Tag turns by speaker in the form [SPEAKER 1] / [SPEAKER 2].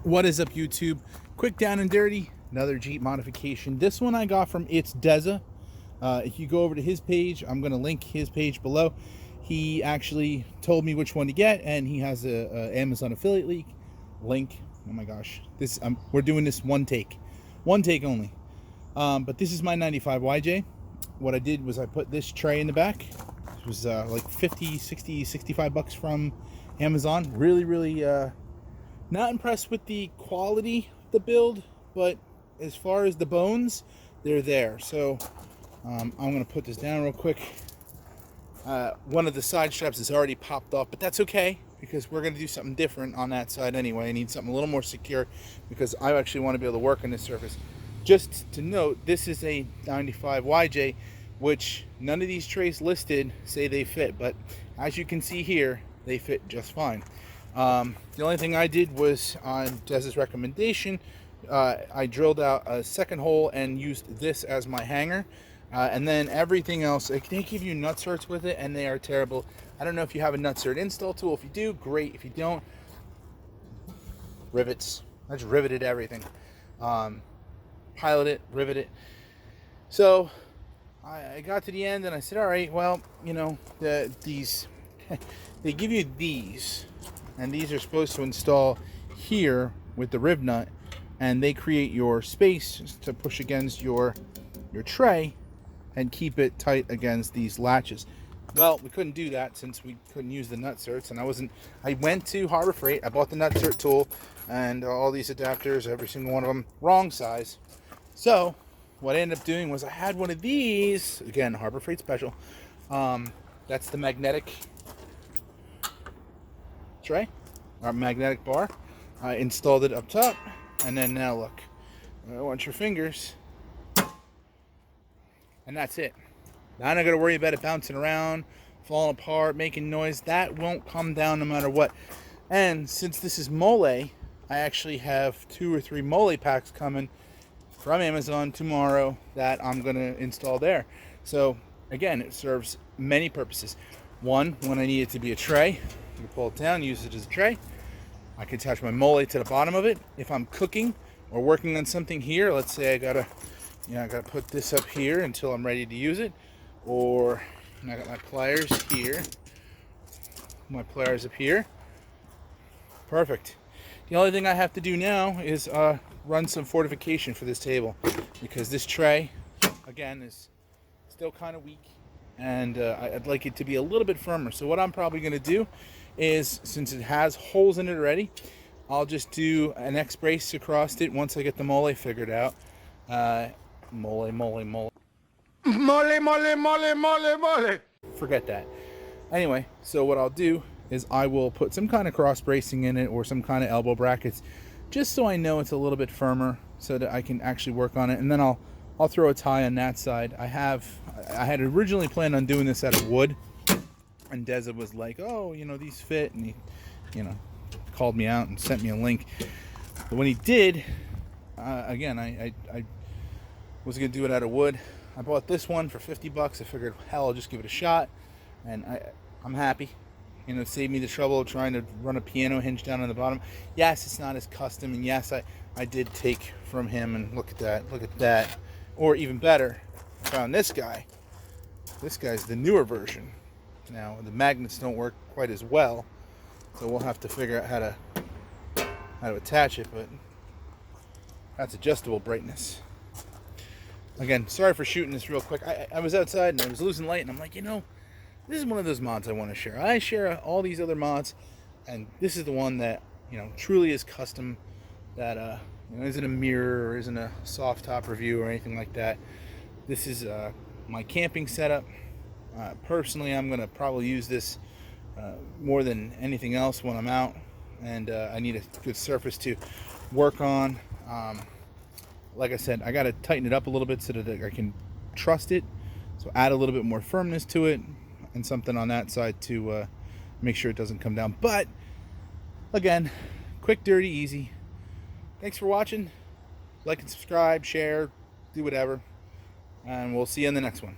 [SPEAKER 1] What is up, YouTube? Quick down and dirty, another Jeep modification. This one I got from itsDeza. If you go over to his page, I'm going to link his page below. He actually told me which one to get, and he has a Amazon affiliate link. Oh my gosh, this we're doing this one take only. But this is my 95 YJ. What I did was I put this tray in the back. It was like 50, 60, 65 bucks from Amazon. Really not impressed with the quality of the build, but as far as the bones, they're there. So I'm going to put this down real quick. One of the side straps is already popped off, but that's okay because we're going to do something different on that side anyway. I need something a little more secure because I actually want to be able to work on this surface. Just to note, this is a 95 YJ, which none of these trays listed say they fit, but as you can see here, they fit just fine. The only thing I did was, on Deza's recommendation, I drilled out a second hole and used this as my hanger. And then everything else, they give you nutserts with it, and they are terrible. I don't know if you have a nutsert install tool. If you do, great. If you don't, rivets. I just riveted everything. Pilot it, rivet it. So I got to the end and I said, all right, well, you know, these they give you these, and these are supposed to install here with the rib nut, and they create your space to push against your tray and keep it tight against these latches. Well, we couldn't do that since we couldn't use the nutserts, and I went to Harbor Freight, I bought the nutsert tool and all these adapters, every single one of them wrong size. So what I ended up doing was I had one of these, again, Harbor Freight special. That's the magnetic tray, our magnetic bar. I installed it up top, and then now look, I want your fingers, and that's it. Now I'm not going to worry about it bouncing around, falling apart, making noise. That won't come down no matter what. And since this is mole, I actually have 2 or 3 mole packs coming from Amazon tomorrow that I'm going to install there. So again, it serves many purposes. One, when I need it to be a tray, you can pull it down, use it as a tray. I can attach my mole to the bottom of it. If I'm cooking or working on something here, let's say I gotta put this up here until I'm ready to use it, or I got my pliers here, my pliers up here. Perfect. The only thing I have to do now is run some fortification for this table, because this tray, again, is still kind of weak, and I'd like it to be a little bit firmer. So what I'm probably going to do is, since it has holes in it already, I'll just do an X brace across it once I get the mole figured out. Mole. Forget that. Anyway, so what I'll do is I will put some kind of cross bracing in it, or some kind of elbow brackets, just so I know it's a little bit firmer, so that I can actually work on it. And then I'll throw a tie on that side. I had originally planned on doing this out of wood, and Deza was like, oh, you know, these fit, and he, you know, called me out and sent me a link. But when he did, again, I was gonna do it out of wood. I bought this one for 50 bucks. I figured, hell, I'll just give it a shot, and I'm happy. You know, it saved me the trouble of trying to run a piano hinge down on the bottom. Yes, it's not as custom, and yes, I did take from him, and look at that. Or even better, I found this guy. This guy's the newer version. Now, the magnets don't work quite as well, so we'll have to figure out how to attach it, but that's adjustable brightness. Again, sorry for shooting this real quick. I was outside and I was losing light, and I'm like, you know, this is one of those mods I want to share. I share all these other mods, and this is the one that, you know, truly is custom, that you know, isn't a mirror or isn't a soft top review or anything like that. This is my camping setup. Personally, I'm going to probably use this more than anything else when I'm out, and I need a good surface to work on. Like I said, I got to tighten it up a little bit so that I can trust it. So add a little bit more firmness to it, and something on that side to make sure it doesn't come down. But again, quick, dirty, easy. Thanks for watching. Like and subscribe, share, do whatever. And we'll see you in the next one.